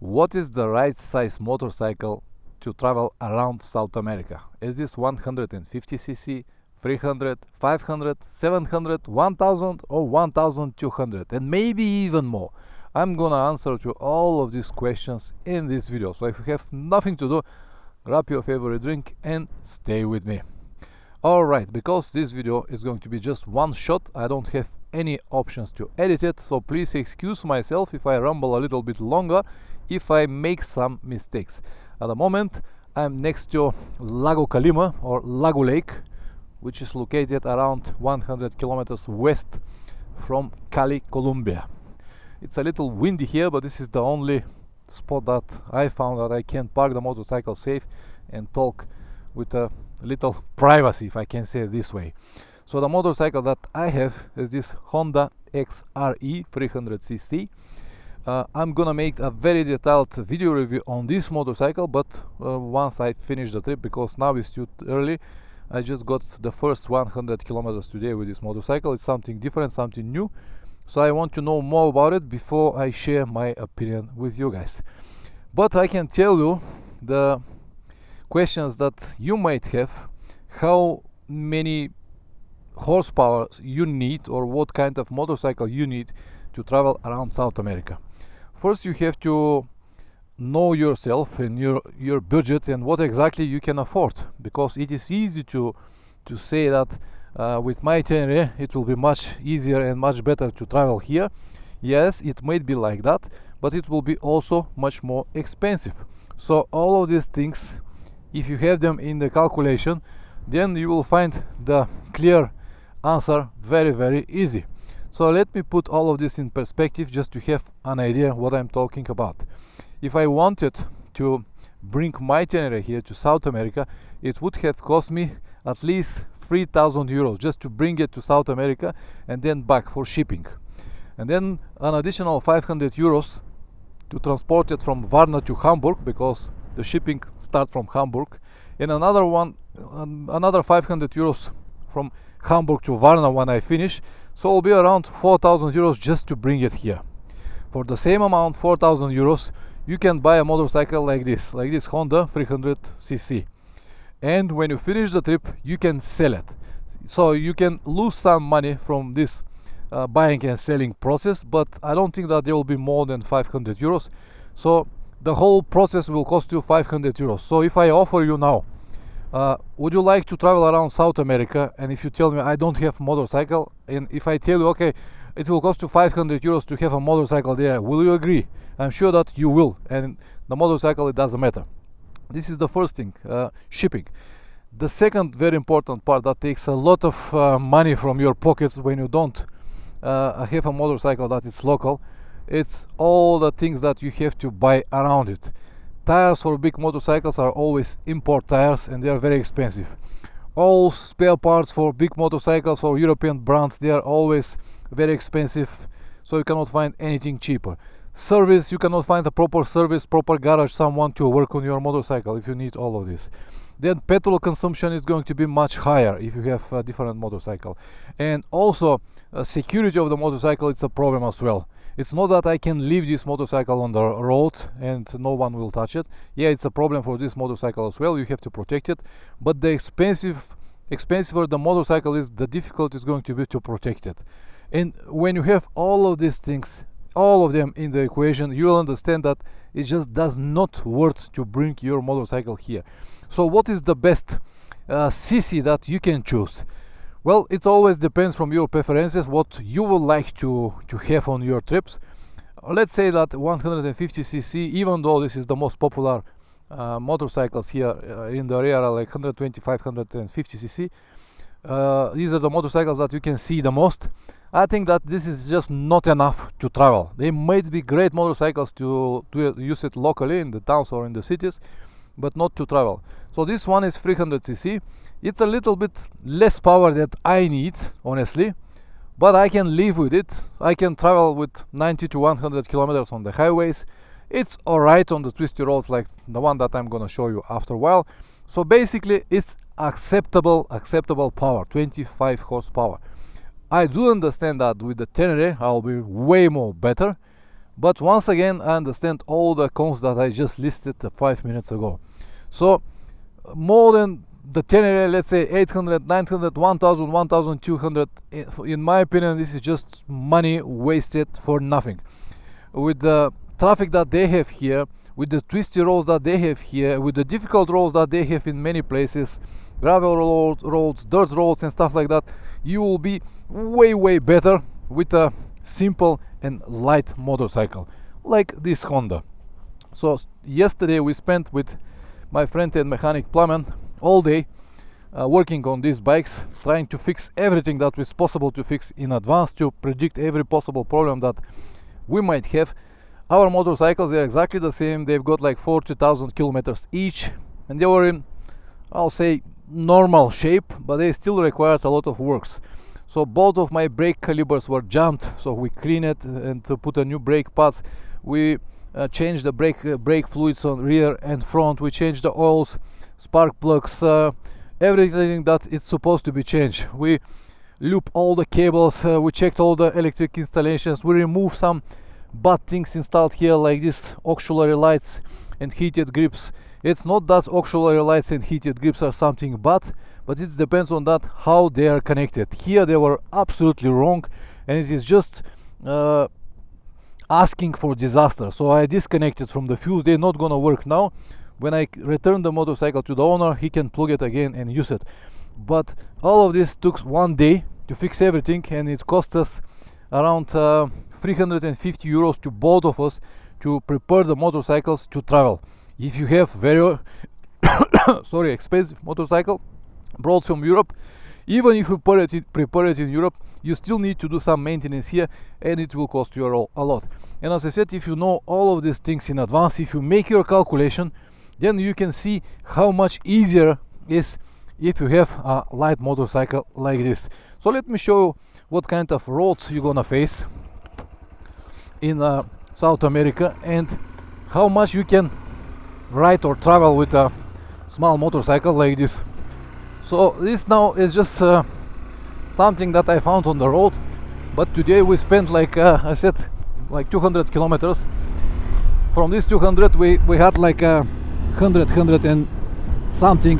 What is the right size motorcycle to travel around South America? Is this 150cc, 300, 500, 700, 1000 or 1200 and maybe even more? I'm gonna answer to all of these questions in this video. So if you have nothing to do, grab your favorite drink and stay with me. Alright, because this video is going to be just one shot, I don't have any options to edit it, so please excuse myself if I ramble a little bit longer, if I make some mistakes. At the moment I'm next to Lago Calima, or Lago Lake, which is located around 100 kilometers west from Cali, Colombia. It's a little windy here, but this is the only spot that I found that I can park the motorcycle safe and talk with a little privacy, if I can say it this way. So the motorcycle that I have is this Honda XRE 300cc. I'm gonna make a very detailed video review on this motorcycle, but once I finish the trip, because now it's too early. I just got the first 100 kilometers today with this motorcycle. It's something different, something new, so I want to know more about it before I share my opinion with you guys. But I can tell you the questions that you might have: how many horsepower you need, or what kind of motorcycle you need to travel around South America. First, you have to know yourself and your budget and what exactly you can afford, because it is easy to say that with my Tenere it will be much easier and much better to travel here. Yes, it might be like that, but it will be also much more expensive. So all of these things, if you have them in the calculation, then you will find the clear answer very easy. So let me put all of this in perspective just to have an idea what I'm talking about. If I wanted to bring my Tenere here to South America, it would have cost me at least 3,000 euros just to bring it to South America and then back for shipping, and then an additional 500 euros to transport it from Varna to Hamburg, because the shipping starts from Hamburg, and another 500 euros from Hamburg to Varna when I finish. So it'll be around 4,000 euros just to bring it here. For the same amount, 4,000 euros, you can buy a motorcycle like this Honda 300cc, and when you finish the trip you can sell it. So you can lose some money from this buying and selling process, but I don't think that there will be more than 500 euros. So the whole process will cost you 500 euros. So if I offer you now, would you like to travel around South America, and if you tell me I don't have motorcycle, and if I tell you okay, it will cost you 500 euros to have a motorcycle there, will you agree? I'm sure that you will. And the motorcycle, it doesn't matter. This is the first thing, shipping. The second very important part that takes a lot of money from your pockets when you don't have a motorcycle that is local, it's all the things that you have to buy around it. Tires for big motorcycles are always import tires, and they are very expensive. All spare parts for big motorcycles, for European brands, they are always very expensive, so you cannot find anything cheaper. Service, you cannot find a proper service, proper garage, someone to work on your motorcycle if you need all of this. Then petrol consumption is going to be much higher if you have a different motorcycle. And also security of the motorcycle, it's a problem as well. It's not that I can leave this motorcycle on the road and no one will touch it. Yeah, it's a problem for this motorcycle as well. You have to protect it, but the expensiver the motorcycle is, the difficult is going to be to protect it. And when you have all of these things, all of them in the equation, you will understand that it just does not worth to bring your motorcycle here. So what is the best CC that you can choose? Well, it always depends from your preferences, what you would like to have on your trips. Let's say that 150cc, even though this is the most popular motorcycles here in the area, like 125, 150cc, these are the motorcycles that you can see the most. I think that this is just not enough to travel. They might be great motorcycles to use it locally in the towns or in the cities, but not to travel. So this one is 300cc. It's a little bit less power that I need, honestly, but I can live with it. I can travel with 90 to 100 kilometers on the highways. It's alright on the twisty roads like the one that I'm gonna show you after a while. So basically it's acceptable power, 25 horsepower. I do understand that with the Tenere I'll be way more better, But once again, I understand all the cons that I just listed 5 minutes ago. So more than the 10, let's say 800, 900, 1000, 1200, in my opinion, this is just money wasted for nothing. With the traffic that they have here, with the twisty roads that they have here, with the difficult roads that they have in many places, gravel roads, dirt roads and stuff like that, you will be way better with a simple and light motorcycle like this Honda. So yesterday we spent with my friend and mechanic Plamen all day working on these bikes, trying to fix everything that was possible to fix in advance, to predict every possible problem that we might have. Our motorcycles, they're exactly the same. They've got like 40,000 kilometers each, and they were in, I'll say, normal shape, but they still required a lot of works. So both of my brake calibers were jammed, so we cleaned it and to put a new brake pads. We changed the brake fluids on rear and front. We changed the oils, spark plugs, everything that it's supposed to be changed. We loop all the cables, we checked all the electric installations, we removed some bad things installed here, like these auxiliary lights and heated grips. It's not that auxiliary lights and heated grips are something bad, but it depends on that how they are connected. Here they were absolutely wrong, and it is just asking for disaster. So I disconnected from the fuse. They're not gonna work now. When I return the motorcycle to the owner, he can plug it again and use it. But all of this took 1 day to fix everything, and it cost us around 350 euros to both of us to prepare the motorcycles to travel. If you have very sorry, expensive motorcycle brought from Europe, even if you prepare it in Europe, you still need to do some maintenance here, and it will cost you a lot. And as I said, if you know all of these things in advance, if you make your calculation, then you can see how much easier it is if you have a light motorcycle like this. So let me show you what kind of roads you're gonna face in South America, and how much you can ride or travel with a small motorcycle like this. So this now is just something that I found on the road, but today we spent, like I said, like 200 kilometers. From this 200 we had like 100 and something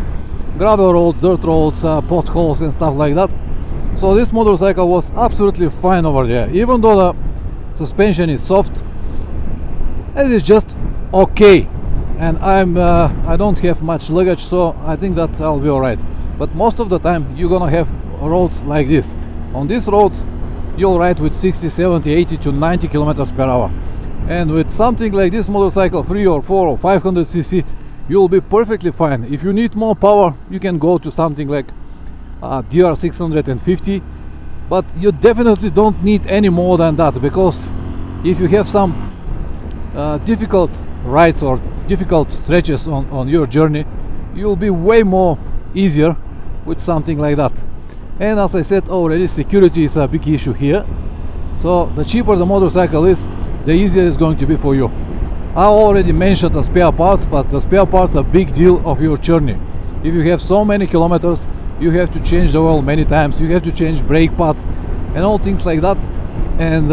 gravel roads, dirt roads, potholes and stuff like that. So this motorcycle was absolutely fine over there, even though the suspension is soft. It is just okay, and I don't have much luggage, so I think that I'll be alright. But most of the time you're gonna have roads like this. On these roads you'll ride with 60, 70, 80 to 90 kilometers per hour, and with something like this motorcycle, 3 or 4 or 500 cc, you'll be perfectly fine. If you need more power, you can go to something like DR 650, but you definitely don't need any more than that, because if you have some difficult rides or difficult stretches on your journey, you'll be way more easier with something like that. And as I said already, security is a big issue here. So the cheaper the motorcycle is, the easier it's going to be for you. I already mentioned the spare parts, but the spare parts are a big deal of your journey. If you have so many kilometers, you have to change the oil many times, you have to change brake pads and all things like that. And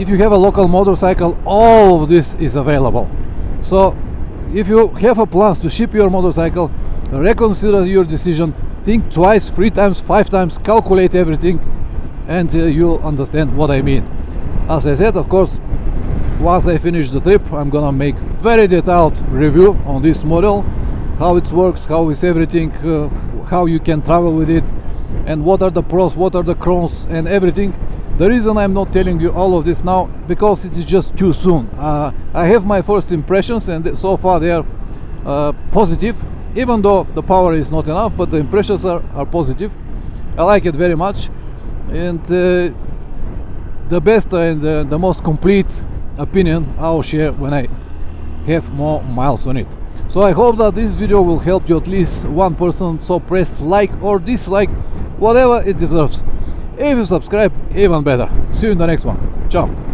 if you have a local motorcycle, all of this is available. So if you have a plan to ship your motorcycle, reconsider your decision, think twice, 3 times, 5 times, calculate everything, and you'll understand what I mean. As I said, of course, once I finish the trip, I'm gonna make very detailed review on this model, how it works, how is everything, how you can travel with it, and what are the pros, what are the cons, and everything. The reason I'm not telling you all of this now, because it is just too soon. I have my first impressions, and so far they are positive, even though the power is not enough, but the impressions are positive. I like it very much, and the best and the most complete opinion I'll share when I have more miles on it. So I hope that this video will help you, at least one person, so press like or dislike, whatever it deserves. If you subscribe, even better. See you in the next one. Ciao.